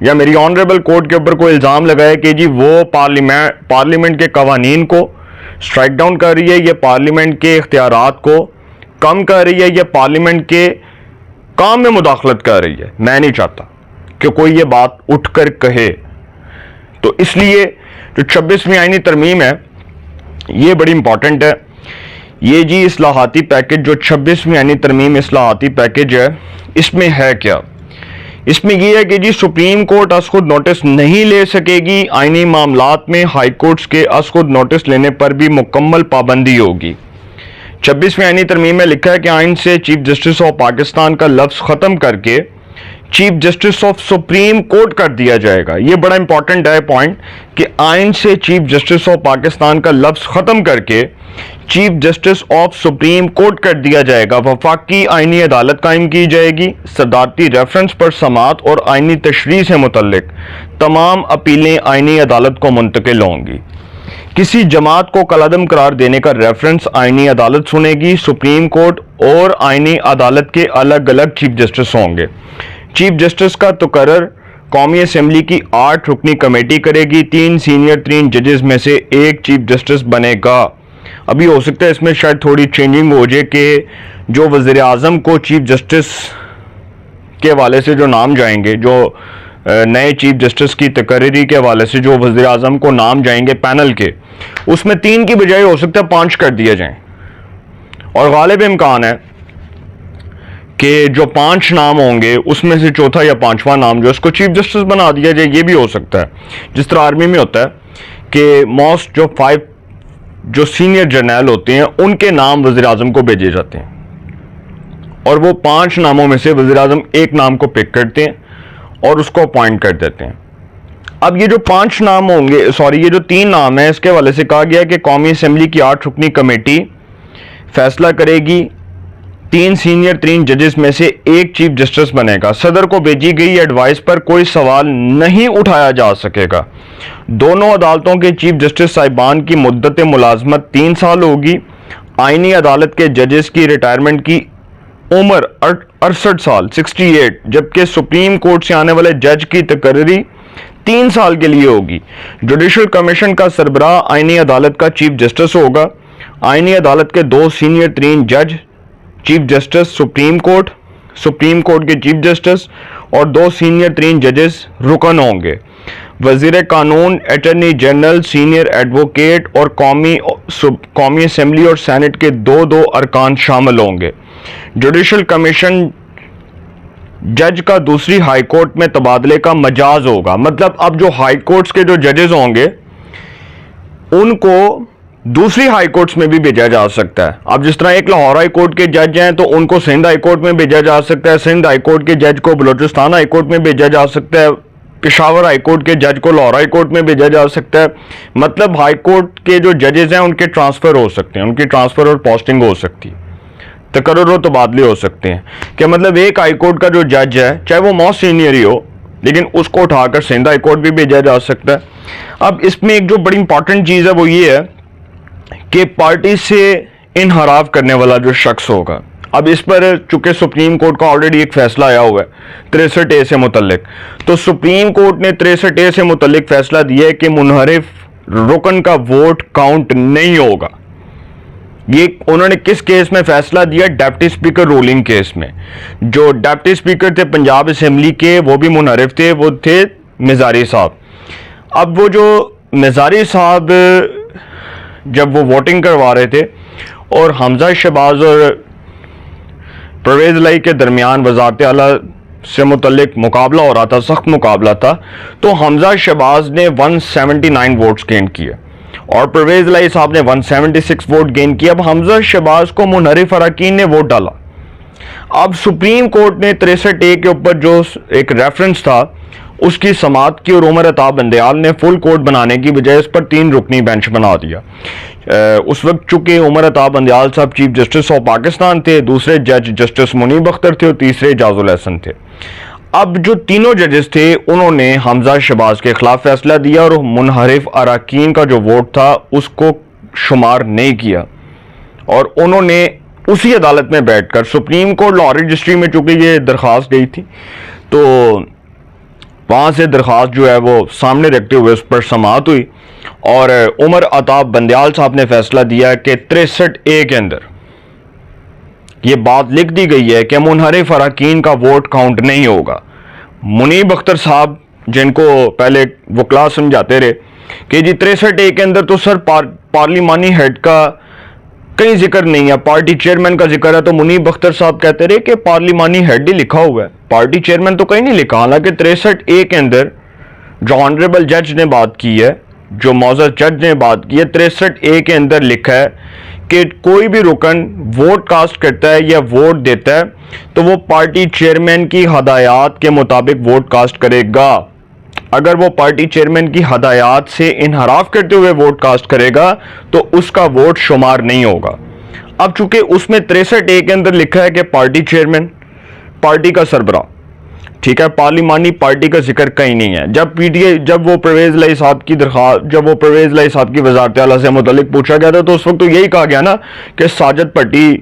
یا میری honourable court کے اوپر کوئی الزام لگائے کہ جی وہ پارلیمنٹ کے قوانین کو اسٹرائک ڈاؤن کر رہی ہے، یہ پارلیمنٹ کے اختیارات کو کم کر رہی ہے، یہ پارلیمنٹ کے کام میں مداخلت کر رہی ہے، میں نہیں چاہتا کہ کوئی یہ بات اٹھ کر کہے. تو اس لیے جو 26ویں آئینی ترمیم ہے یہ بڑی امپورٹنٹ ہے. یہ جی اصلاحاتی پیکج جو 26ویں آئینی ترمیم اصلاحاتی پیکج ہے، اس میں ہے کیا؟ اس میں یہ ہے کہ جی سپریم کورٹ از خود نوٹس نہیں لے سکے گی، آئینی معاملات میں ہائی کورٹس کے از خود نوٹس لینے پر بھی مکمل پابندی ہوگی. 26ویں آئینی ترمیم میں لکھا ہے کہ آئین سے چیف جسٹس آف پاکستان کا لفظ ختم کر کے chief justice of supreme court کر دیا جائے گا. یہ بڑا امپورٹنٹ ہے پوائنٹ کہ آئین سے چیف جسٹس آف پاکستان کا لفظ ختم کر کے chief justice of supreme court کر دیا جائے گا. وفاقی آئینی عدالت قائم کی جائے گی. صدارتی ریفرنس پر سماعت اور آئینی تشریح سے متعلق تمام اپیلیں آئینی عدالت کو منتقل ہوں گی. کسی جماعت کو کالعدم قرار دینے کا ریفرنس آئینی عدالت سنے گی. سپریم کورٹ اور آئینی عدالت کے الگ الگ چیف جسٹس ہوں گے. چیف جسٹس کا تقرر قومی اسمبلی کی 8 رکنی کمیٹی کرے گی. 3 سینئر ترین ججز میں سے ایک چیف جسٹس بنے گا. ابھی ہو سکتا ہے اس میں شاید تھوڑی چینجنگ ہو جائے کہ جو وزیر اعظم کو چیف جسٹس کے حوالے سے جو نام جائیں گے، جو نئے چیف جسٹس کی تقرری کے حوالے سے جو وزیر اعظم کو نام جائیں گے پینل کے، اس میں 3 کی بجائے ہو سکتا ہے 5 کر دیا جائیں. اور غالب امکان ہے کہ جو 5 نام ہوں گے اس میں سے چوتھا یا 5واں نام جو اس کو چیف جسٹس بنا دیا جائے. یہ بھی ہو سکتا ہے، جس طرح آرمی میں ہوتا ہے کہ موسٹ جو 5 جو سینئر جرنیل ہوتے ہیں ان کے نام وزیر اعظم کو بھیجے جاتے ہیں، اور وہ 5 ناموں میں سے وزیر اعظم ایک نام کو پک کرتے ہیں اور اس کو اپوائنٹ کر دیتے ہیں. اب یہ جو 5 نام ہوں گے، یہ جو 3 نام ہیں، اس کے حوالے سے کہا گیا کہ قومی اسمبلی کی 8 رکنی کمیٹی فیصلہ کرے گی. 3 سینئر ترین ججز میں سے ایک چیف جسٹس بنے گا. صدر کو بھیجی گئی ایڈوائس پر کوئی سوال نہیں اٹھایا جا سکے گا. دونوں عدالتوں کے چیف جسٹس صاحبان کی مدت ملازمت 3 سال ہوگی. آئینی عدالت کے ججز کی ریٹائرمنٹ کی عمر 68 سال 68، جبکہ سپریم کورٹ سے آنے والے جج کی تقرری 3 سال کے لیے ہوگی. جوڈیشل کمیشن کا سربراہ آئینی عدالت کا چیف جسٹس ہوگا. آئینی عدالت کے 2 سینئر ترین جج چیف جسٹس سپریم کورٹ کے چیف جسٹس اور 2 سینئر ترین ججز رکن ہوں گے. وزیر قانون، اٹارنی جنرل، سینئر ایڈوکیٹ اور قومی اسمبلی اور سینٹ کے 2 ارکان شامل ہوں گے. جوڈیشل کمیشن جج کا دوسری ہائی کورٹ میں تبادلے کا مجاز ہوگا. مطلب اب جو ہائی کورٹس کے جو ججز ہوں گے ان کو دوسری ہائی کورٹس میں بھی بھیجا جا سکتا ہے. اب جس طرح ایک لاہور ہائی کورٹ کے جج ہیں تو ان کو سندھ ہائی کورٹ میں بھیجا جا سکتا ہے. سندھ ہائی کورٹ کے جج کو بلوچستان ہائی کورٹ میں بھیجا جا سکتا ہے. پشاور ہائی کورٹ کے جج کو لاہور ہائی کورٹ میں بھیجا جا سکتا ہے. مطلب ہائی کورٹ کے جو ججز ہیں ان کے ٹرانسفر ہو سکتے ہیں، ان کی ٹرانسفر اور پوسٹنگ ہو سکتی ہے، تقرر و تبادلے ہو سکتے ہیں. کہ مطلب ایک ہائی کورٹ کا جو جج ہے چاہے وہ موسٹ سینئر ہی ہو لیکن اس کو اٹھا کر سندھ ہائی کورٹ بھی بھیجا جا سکتا ہے. اب اس میں ایک جو بڑی امپورٹنٹ چیز ہے وہ یہ ہے کہ پارٹی سے انحراف کرنے والا جو شخص ہوگا، اب اس پر چونکہ سپریم کورٹ کا آلریڈی ایک فیصلہ آیا ہوا ہے 63A سے متعلق، تو سپریم کورٹ نے 63A سے متعلق فیصلہ دیا ہے کہ منحرف رکن کا ووٹ کاؤنٹ نہیں ہوگا. یہ انہوں نے کس کیس میں فیصلہ دیا؟ ڈیپٹی اسپیکر رولنگ کیس میں. جو ڈیپٹی اسپیکر تھے پنجاب اسمبلی کے وہ بھی منحرف تھے، وہ تھے مزاری صاحب. اب وہ جو مزاری صاحب جب وہ ووٹنگ کروا رہے تھے اور حمزہ شہباز اور پرویز الہی کے درمیان وزارت اعلیٰ سے متعلق مقابلہ ہو رہا تھا، سخت مقابلہ تھا، تو حمزہ شہباز نے 179 ووٹس گین کیے اور پرویز الہی صاحب نے 176 ووٹ گین کیا. اب حمزہ شہباز کو منحرف اراکین نے ووٹ ڈالا. اب سپریم کورٹ نے 63A کے اوپر جو ایک ریفرنس تھا اس کی سماعت کی اور عمر عطا بندیال نے فل کورٹ بنانے کی بجائے اس پر 3 رکنی بینچ بنا دیا. اس وقت چونکہ عمر عطا بندیال صاحب چیف جسٹس آف پاکستان تھے، دوسرے جج جسٹس منیب اختر تھے اور تیسرے اعجاز الحسن تھے. اب جو تینوں ججز تھے انہوں نے حمزہ شہباز کے خلاف فیصلہ دیا اور منحرف اراکین کا جو ووٹ تھا اس کو شمار نہیں کیا، اور انہوں نے اسی عدالت میں بیٹھ کر سپریم کورٹ لاہور رجسٹری میں چونکہ یہ درخواست گئی تھی تو وہاں سے درخواست جو ہے وہ سامنے رکھتے ہوئے اس پر سماعت ہوئی اور عمر عطاب بندیال صاحب نے فیصلہ دیا کہ 63A کے اندر یہ بات لکھ دی گئی ہے کہ منحرف اراکین کا ووٹ کاؤنٹ نہیں ہوگا۔ منیب اختر صاحب جن کو پہلے وکلا سمجھاتے رہے کہ جی 63A کے اندر تو سر پارلیمانی ہیڈ کا کہیں ذکر نہیں ہے، پارٹی چیئرمین کا ذکر ہے، تو منیب اختر صاحب کہتے رہے کہ پارلیمانی ہیڈ ہی لکھا ہوا ہے، پارٹی چیئرمین تو کہیں نہیں لکھا۔ حالانکہ 63A کے اندر جو آنریبل جج نے بات کی ہے، جو معزز جج نے بات کی ہے، 63A کے اندر لکھا ہے کہ کوئی بھی رکن ووٹ کاسٹ کرتا ہے یا ووٹ دیتا ہے تو وہ پارٹی چیئرمین کی ہدایات کے مطابق ووٹ کاسٹ کرے گا۔ اگر وہ پارٹی چیئرمین کی ہدایات سے انحراف کرتے ہوئے ووٹ کاسٹ کرے گا تو اس کا ووٹ شمار نہیں ہوگا۔ اب چونکہ اس میں 63A کے اندر لکھا ہے کہ پارٹی چیئرمین، پارٹی کا سربراہ، ٹھیک ہے، پارلیمانی پارٹی کا ذکر کہیں نہیں ہے۔ جب وہ پرویز الہی صاحب کی وزارت اعلیٰ سے متعلق پوچھا گیا تھا تو اس وقت تو یہی کہا گیا نا کہ ساجد بھٹی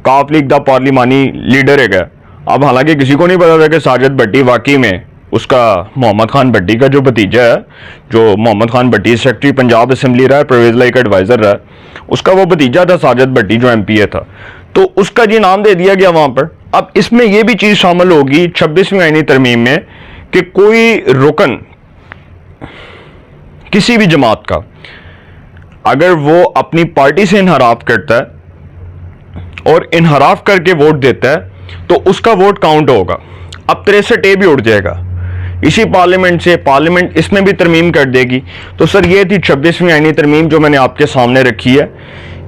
کاف لیگ دا پارلیمانی لیڈر ہے گا۔ اب حالانکہ کسی کو نہیں پتا تھا کہ ساجد بھٹی واقعی میں اس کا محمد خان بھٹی کا جو بھتیجا ہے، جو محمد خان بھٹی سیکرٹری پنجاب اسمبلی رہا ہے، پرویز الہی کا ایڈوائزر رہا ہے، اس کا وہ بھتیجا تھا ساجد بھٹی جو MP تھا، تو اس کا جی نام دے دیا گیا وہاں پر۔ اب اس میں یہ بھی چیز شامل ہوگی 26ویں آئینی ترمیم میں کہ کوئی رکن کسی بھی جماعت کا اگر وہ اپنی پارٹی سے انحراف کرتا ہے اور انحراف کر کے ووٹ دیتا ہے تو اس کا ووٹ کاؤنٹ ہوگا۔ اب 63A بھی اٹھ جائے گا اسی پارلیمنٹ سے، پارلیمنٹ اس میں بھی ترمیم کر دے گی۔ تو سر یہ تھی 26ویں آئینی ترمیم جو میں نے آپ کے سامنے رکھی ہے،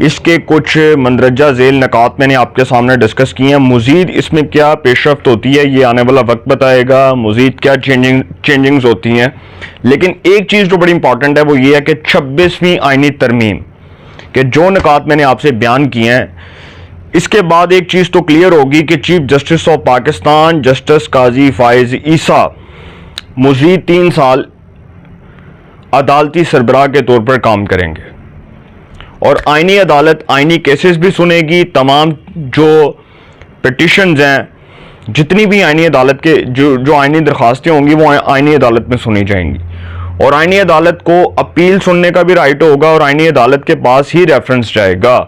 اس کے کچھ مندرجہ ذیل نکات میں نے آپ کے سامنے ڈسکس کیے ہیں۔ مزید اس میں کیا پیش رفت ہوتی ہے یہ آنے والا وقت بتائے گا، مزید کیا چینجنگز ہوتی ہیں، لیکن ایک چیز جو بڑی امپورٹنٹ ہے وہ یہ ہے کہ 26ویں آئینی ترمیم کہ جو نکات میں نے آپ سے بیان کیے ہیں، اس کے بعد ایک چیز تو کلیئر ہوگی کہ chief justice of Pakistan justice قاضی فائز عیسیٰ مزید 3 سال عدالتی سربراہ کے طور پر کام کریں گے اور آئینی عدالت آئینی کیسز بھی سنے گی۔ تمام جو پٹیشنز ہیں، جتنی بھی آئینی عدالت کے جو آئینی درخواستیں ہوں گی وہ آئینی عدالت میں سنی جائیں گی اور آئینی عدالت کو اپیل سننے کا بھی رائٹ ہوگا اور آئینی عدالت کے پاس ہی ریفرنس جائے گا۔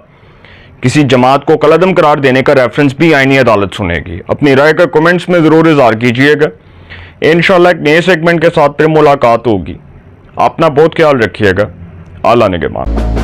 کسی جماعت کو کالعدم قرار دینے کا ریفرنس بھی آئینی عدالت سنے گی۔ اپنی رائے کا کمنٹس میں ضرور اظہار کیجئے گا۔ انشاءاللہ ایک نئے سیگمنٹ کے ساتھ پھر ملاقات ہوگی۔ اپنا بہت خیال رکھیے گا۔ اللہ نگہبان۔